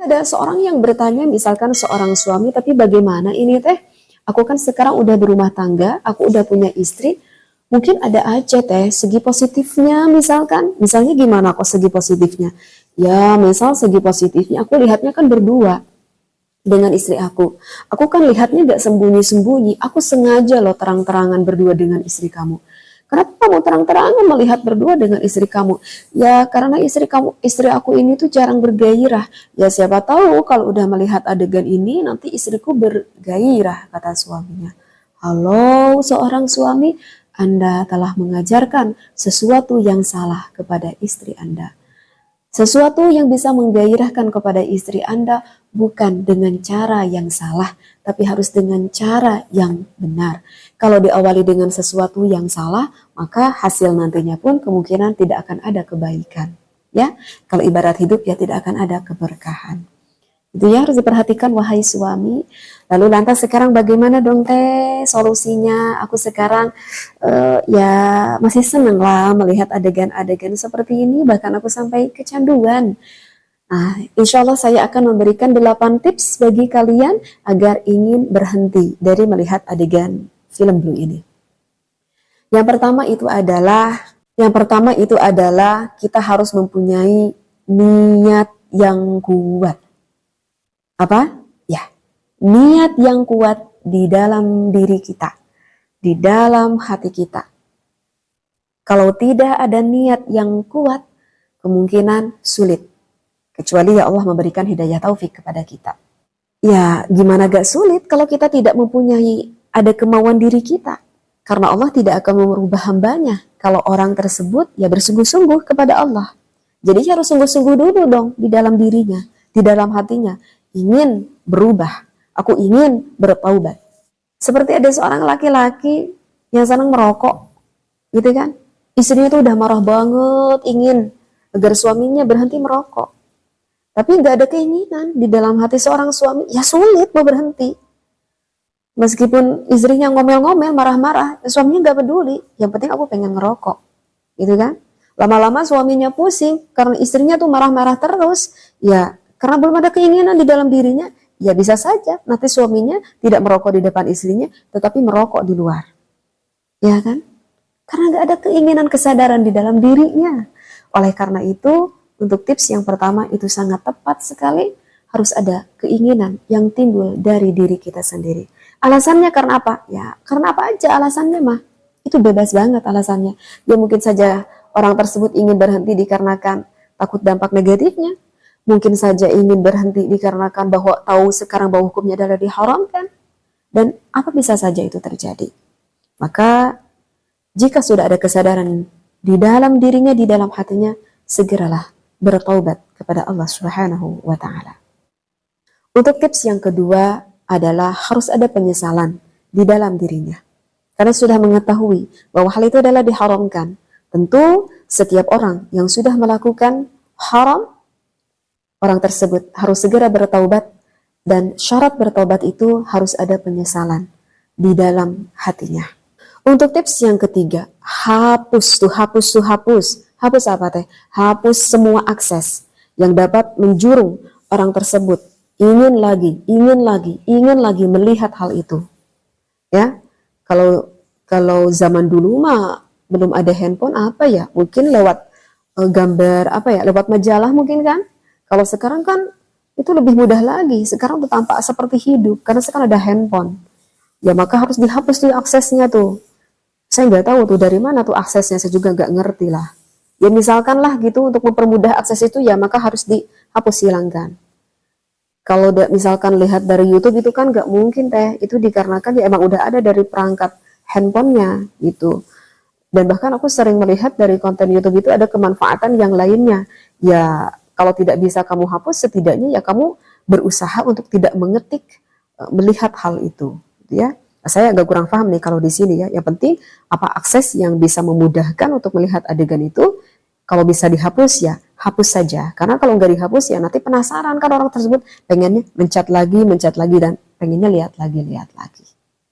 Ada seorang yang bertanya, misalkan seorang suami, tapi bagaimana ini teh? Aku kan sekarang udah berumah tangga, aku udah punya istri, mungkin ada aja teh segi positifnya misalnya gimana kok segi positifnya? Ya misal segi positifnya aku lihatnya kan berdua dengan istri aku. Aku kan lihatnya gak sembunyi-sembunyi, aku sengaja loh terang-terangan berdua dengan istri kamu. Kenapa kamu terang-terangan melihat berdua dengan istri kamu? Ya karena istri aku ini tuh jarang bergairah. Ya siapa tahu kalau udah melihat adegan ini nanti istriku bergairah, kata suaminya. Halo seorang suami, Anda telah mengajarkan sesuatu yang salah kepada istri Anda. Sesuatu yang bisa menggairahkan kepada istri Anda bukan dengan cara yang salah, tapi harus dengan cara yang benar. Kalau diawali dengan sesuatu yang salah, maka hasil nantinya pun kemungkinan tidak akan ada kebaikan. Ya, kalau ibarat hidup ya tidak akan ada keberkahan. Itu ya harus diperhatikan wahai suami. Lalu lantas sekarang bagaimana dong teh solusinya? Aku sekarang ya masih seneng lah melihat adegan-adegan seperti ini. Bahkan aku sampai kecanduan. Nah, insya Allah saya akan memberikan 8 tips bagi kalian agar ingin berhenti dari melihat adegan film Blue ini. Yang pertama itu adalah kita harus mempunyai niat yang kuat. Apa? Ya, niat yang kuat di dalam diri kita, di dalam hati kita. Kalau tidak ada niat yang kuat, kemungkinan sulit. Kecuali ya Allah memberikan hidayah taufik kepada kita. Ya, gimana gak sulit kalau kita tidak mempunyai ada kemauan diri kita. Karena Allah tidak akan merubah hambanya kalau orang tersebut ya bersungguh-sungguh kepada Allah. Jadi harus sungguh-sungguh dulu dong di dalam dirinya, di dalam hatinya. Ingin berubah, aku ingin bertaubat. Seperti ada seorang laki-laki yang senang merokok, gitu kan? Istrinya tuh udah marah banget, ingin agar suaminya berhenti merokok. Tapi nggak ada keinginan di dalam hati seorang suami, ya sulit mau berhenti. Meskipun istrinya ngomel-ngomel, marah-marah, suaminya nggak peduli. Yang penting aku pengen ngerokok, gitu kan? Lama-lama suaminya pusing karena istrinya tuh marah-marah terus, ya. Karena belum ada keinginan di dalam dirinya, ya bisa saja nanti suaminya tidak merokok di depan istrinya, tetapi merokok di luar. Ya kan? Karena nggak ada keinginan kesadaran di dalam dirinya. Oleh karena itu, untuk tips yang pertama itu sangat tepat sekali, harus ada keinginan yang timbul dari diri kita sendiri. Alasannya karena apa? Ya, karena apa aja alasannya mah. Itu bebas banget alasannya. Ya mungkin saja orang tersebut ingin berhenti dikarenakan takut dampak negatifnya. Mungkin saja ingin berhenti dikarenakan bahwa tahu sekarang bahwa hukumnya adalah diharamkan. Dan apa bisa saja itu terjadi. Maka jika sudah ada kesadaran di dalam dirinya, di dalam hatinya, segeralah bertaubat kepada Allah Subhanahu wa Ta'ala. Untuk tips yang kedua adalah harus ada penyesalan di dalam dirinya. Karena sudah mengetahui bahwa hal itu adalah diharamkan. Tentu setiap orang yang sudah melakukan haram, orang tersebut harus segera bertaubat, dan syarat bertaubat itu harus ada penyesalan di dalam hatinya. Untuk tips yang ketiga, hapus. Hapus apa teh? Hapus semua akses yang dapat menjurung orang tersebut ingin lagi melihat hal itu. Ya, kalau zaman dulu mah belum ada handphone apa ya? Mungkin lewat gambar apa ya? Lewat majalah mungkin kan? Kalau sekarang kan itu lebih mudah lagi. Sekarang tuh tampak seperti hidup karena sekarang ada handphone. Ya maka harus dihapus tuh aksesnya tuh. Saya nggak tahu tuh dari mana tuh aksesnya, saya juga nggak ngerti lah. Ya misalkan lah gitu untuk mempermudah akses itu ya maka harus dihapus, hilangkan. Kalau misalkan lihat dari YouTube itu kan nggak mungkin teh, itu dikarenakan ya emang udah ada dari perangkat handphonenya gitu. Dan bahkan aku sering melihat dari konten YouTube itu ada kemanfaatan yang lainnya. Ya kalau tidak bisa kamu hapus, setidaknya ya kamu berusaha untuk tidak mengetik, melihat hal itu, gitu ya. Saya agak kurang paham nih kalau di sini ya. Yang penting apa akses yang bisa memudahkan untuk melihat adegan itu, kalau bisa dihapus ya hapus saja. Karena kalau nggak dihapus ya nanti penasaran kan orang tersebut pengennya mencet lagi dan pengennya lihat lagi.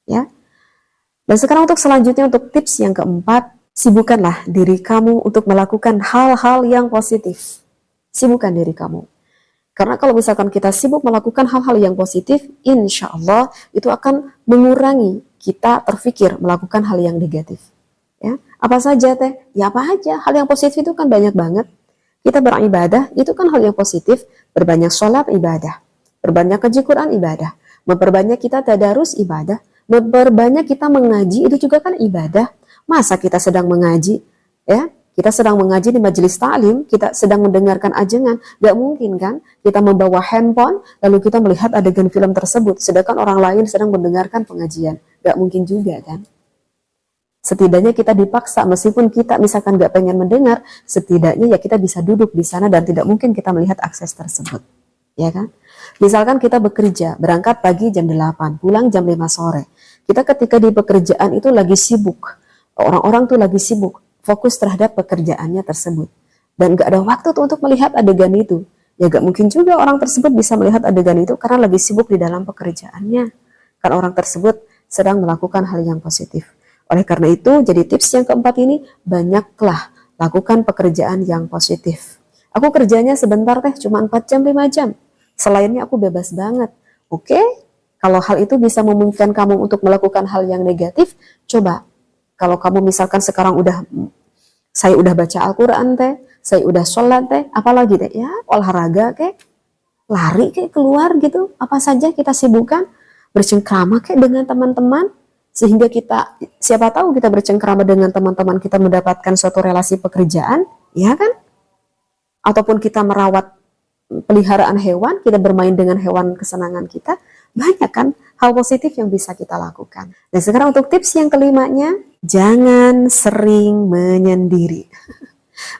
Ya. Dan sekarang untuk selanjutnya, untuk tips yang keempat, sibukkanlah diri kamu untuk melakukan hal-hal yang positif. Sibukkan diri kamu. Karena kalau misalkan kita sibuk melakukan hal-hal yang positif, insya Allah itu akan mengurangi kita terfikir melakukan hal yang negatif. Ya, apa saja teh? Ya apa aja. Hal yang positif itu kan banyak banget. Kita beribadah itu kan hal yang positif. Berbanyak sholat ibadah, berbanyak kaji Quran ibadah, memperbanyak kita tadarus ibadah, memperbanyak kita mengaji itu juga kan ibadah. Masa kita sedang mengaji, ya? Kita sedang mengaji di majelis ta'lim, kita sedang mendengarkan ajengan, gak mungkin kan kita membawa handphone lalu kita melihat adegan film tersebut, sedangkan orang lain sedang mendengarkan pengajian, gak mungkin juga kan. Setidaknya kita dipaksa, meskipun kita misalkan gak pengen mendengar, setidaknya ya kita bisa duduk di sana dan tidak mungkin kita melihat akses tersebut, ya kan. Misalkan kita bekerja, berangkat pagi jam 8, pulang jam 5 sore, kita ketika di pekerjaan itu lagi sibuk, orang-orang tuh lagi sibuk, fokus terhadap pekerjaannya tersebut dan gak ada waktu tuh untuk melihat adegan itu, ya gak mungkin juga orang tersebut bisa melihat adegan itu karena lagi sibuk di dalam pekerjaannya, karena orang tersebut sedang melakukan hal yang positif. Oleh karena itu, jadi tips yang keempat ini, banyaklah lakukan pekerjaan yang positif. Aku kerjanya sebentar teh, cuma 4 jam 5 jam, selainnya aku bebas banget. Oke, kalau hal itu bisa memungkinkan kamu untuk melakukan hal yang negatif, coba. Kalau kamu misalkan sekarang saya udah baca Al-Quran teh, saya udah sholat teh, apalagi teh, ya olahraga kek, lari kek keluar gitu, apa saja kita sibukkan, bercengkrama kek dengan teman-teman, sehingga kita, siapa tahu kita bercengkrama dengan teman-teman kita mendapatkan suatu relasi pekerjaan, ya kan? Ataupun kita merawat peliharaan hewan, kita bermain dengan hewan kesenangan kita, banyak kan hal positif yang bisa kita lakukan. Dan sekarang untuk tips yang kelimanya, jangan sering menyendiri.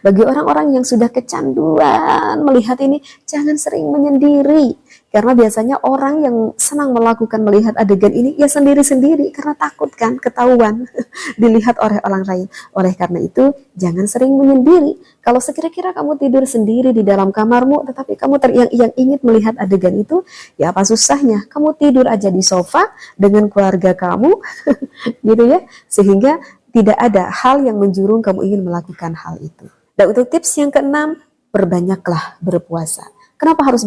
Bagi orang-orang yang sudah kecanduan melihat ini, jangan sering menyendiri. Karena biasanya orang yang senang melihat adegan ini, ya sendiri-sendiri karena takut kan ketahuan dilihat oleh orang lain. Oleh karena itu, jangan sering menyendiri. Kalau sekira-kira kamu tidur sendiri di dalam kamarmu, tetapi kamu yang ingin melihat adegan itu, ya apa susahnya? Kamu tidur aja di sofa dengan keluarga kamu, gitu ya, sehingga tidak ada hal yang menjurung kamu ingin melakukan hal itu. Dan untuk tips yang keenam, perbanyaklah berpuasa. Kenapa harus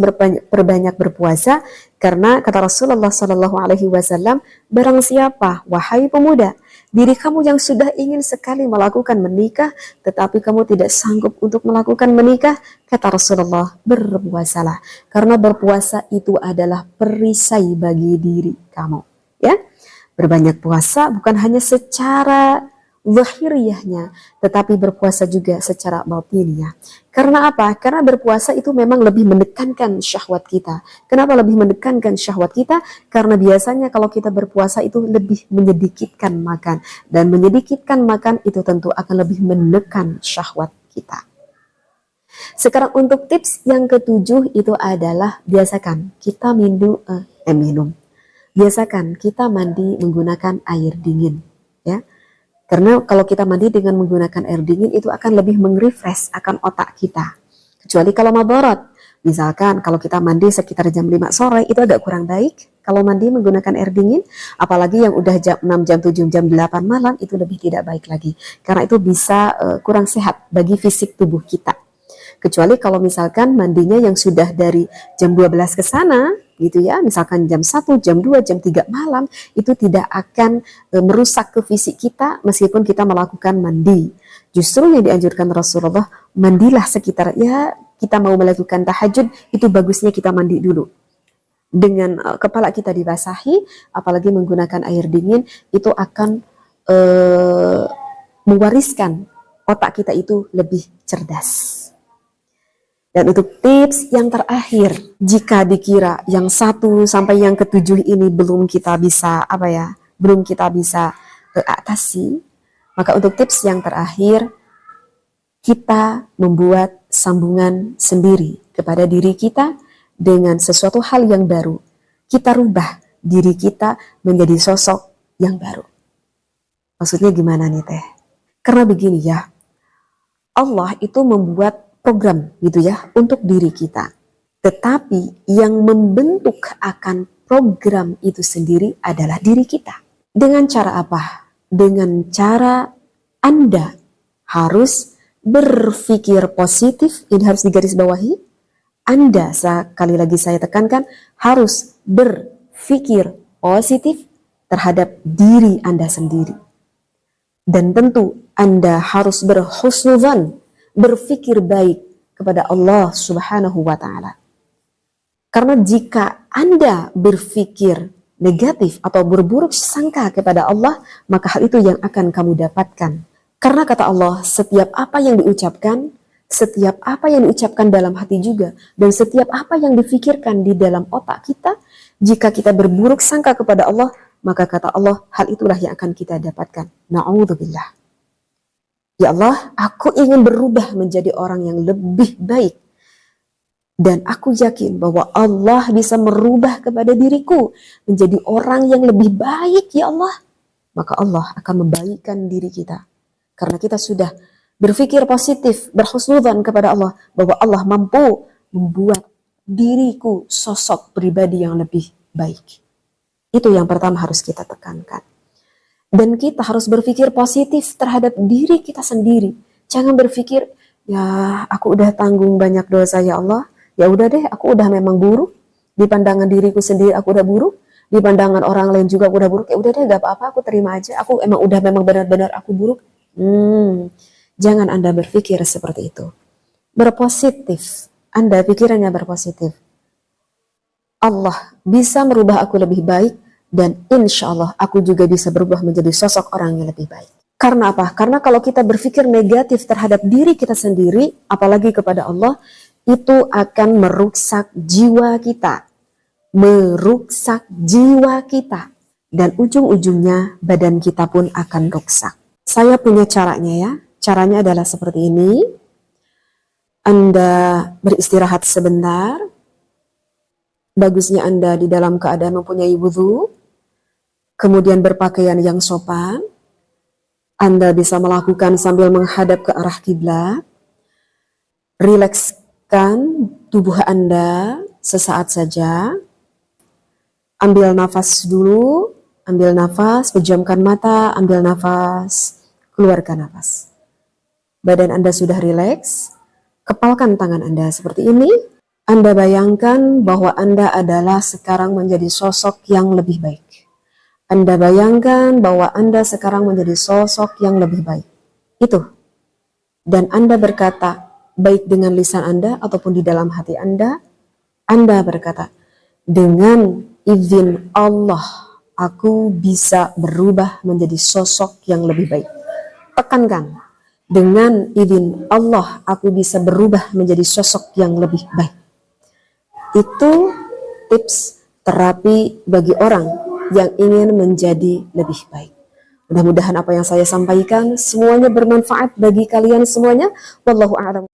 berbanyak berpuasa? Karena kata Rasulullah Shallallahu Alaihi Wasallam, barang siapa, wahai pemuda, diri kamu yang sudah ingin sekali melakukan menikah, tetapi kamu tidak sanggup untuk melakukan menikah, kata Rasulullah, berpuasalah. Karena berpuasa itu adalah perisai bagi diri kamu. Ya, berbanyak puasa bukan hanya secara zahiriyahnya, tetapi berpuasa juga secara batiniyah. Karena apa? Karena berpuasa itu memang lebih menekankan syahwat kita. Kenapa lebih menekankan syahwat kita? Karena biasanya kalau kita berpuasa itu lebih menyedikitkan makan. Dan menyedikitkan makan itu tentu akan lebih menekan syahwat kita. Sekarang untuk tips yang ketujuh itu adalah biasakan kita minum. Biasakan kita mandi menggunakan air dingin, ya. Karena kalau kita mandi dengan menggunakan air dingin itu akan lebih meng-refresh akan otak kita. Kecuali kalau madharat. Misalkan kalau kita mandi sekitar jam 5 sore itu agak kurang baik. Kalau mandi menggunakan air dingin, apalagi yang udah jam 6, jam 7, jam 8 malam itu lebih tidak baik lagi. Karena itu bisa kurang sehat bagi fisik tubuh kita. Kecuali kalau misalkan mandinya yang sudah dari jam 12 ke sana, gitu ya, misalkan jam 1, jam 2, jam 3 malam, itu tidak akan merusak ke fisik kita meskipun kita melakukan mandi. Justru yang dianjurkan Rasulullah, mandilah sekitar, ya kita mau melakukan tahajud, itu bagusnya kita mandi dulu. Dengan kepala kita dibasahi, apalagi menggunakan air dingin, itu akan mewariskan otak kita itu lebih cerdas. Dan untuk tips yang terakhir, jika dikira yang 1 sampai yang ke-7 ini belum kita bisa atasi, maka untuk tips yang terakhir, kita membuat sambungan sendiri kepada diri kita dengan sesuatu hal yang baru. Kita rubah diri kita menjadi sosok yang baru. Maksudnya gimana nih teh? Karena begini ya, Allah itu membuat program gitu ya untuk diri kita. Tetapi yang membentuk akan program itu sendiri adalah diri kita. Dengan cara apa? Dengan cara Anda harus berpikir positif, ini harus digarisbawahi. Anda, sekali lagi saya tekankan, harus berpikir positif terhadap diri Anda sendiri. Dan tentu Anda harus berhusnudzan, berpikir baik kepada Allah Subhanahu wa Ta'ala. Karena jika Anda berpikir negatif atau berburuk sangka kepada Allah, maka hal itu yang akan kamu dapatkan. Karena kata Allah, setiap apa yang diucapkan, setiap apa yang diucapkan dalam hati juga, dan setiap apa yang difikirkan di dalam otak kita, jika kita berburuk sangka kepada Allah, maka kata Allah, hal itulah yang akan kita dapatkan. Na'udzubillah. Ya Allah, aku ingin berubah menjadi orang yang lebih baik. Dan aku yakin bahwa Allah bisa merubah kepada diriku menjadi orang yang lebih baik, ya Allah. Maka Allah akan membaikkan diri kita. Karena kita sudah berpikir positif, berhusnudzan kepada Allah, bahwa Allah mampu membuat diriku sosok pribadi yang lebih baik. Itu yang pertama harus kita tekankan. Dan kita harus berpikir positif terhadap diri kita sendiri. Jangan berpikir, ya aku udah tanggung banyak dosa ya Allah, ya udah deh aku udah memang buruk. Di pandangan diriku sendiri aku udah buruk, di pandangan orang lain juga aku udah buruk, ya udah deh gak apa-apa aku terima aja, aku emang udah memang benar-benar aku buruk. Jangan Anda berpikir seperti itu. Berpositif, Anda pikirannya berpositif. Allah bisa merubah aku lebih baik, dan insya Allah aku juga bisa berubah menjadi sosok orang yang lebih baik. Karena apa? Karena kalau kita berpikir negatif terhadap diri kita sendiri, apalagi kepada Allah, itu akan merusak jiwa kita. Merusak jiwa kita. Dan ujung-ujungnya badan kita pun akan rusak. Saya punya caranya ya. Caranya adalah seperti ini. Anda beristirahat sebentar. Bagusnya Anda di dalam keadaan mempunyai wudhu. Kemudian berpakaian yang sopan. Anda bisa melakukan sambil menghadap ke arah kiblat. Rilekskan tubuh Anda sesaat saja. Ambil nafas dulu. Ambil nafas, pejamkan mata, ambil nafas, keluarkan nafas. Badan Anda sudah rileks. Kepalkan tangan Anda seperti ini. Anda bayangkan bahwa Anda adalah sekarang menjadi sosok yang lebih baik. Anda bayangkan bahwa Anda sekarang menjadi sosok yang lebih baik. Itu. Dan Anda berkata, baik dengan lisan Anda ataupun di dalam hati Anda berkata, dengan izin Allah, aku bisa berubah menjadi sosok yang lebih baik. Tekankan, dengan izin Allah, aku bisa berubah menjadi sosok yang lebih baik. Itu tips terapi bagi orang yang ingin menjadi lebih baik. Mudah-mudahan apa yang saya sampaikan semuanya bermanfaat bagi kalian semuanya. Wallahu a'lam.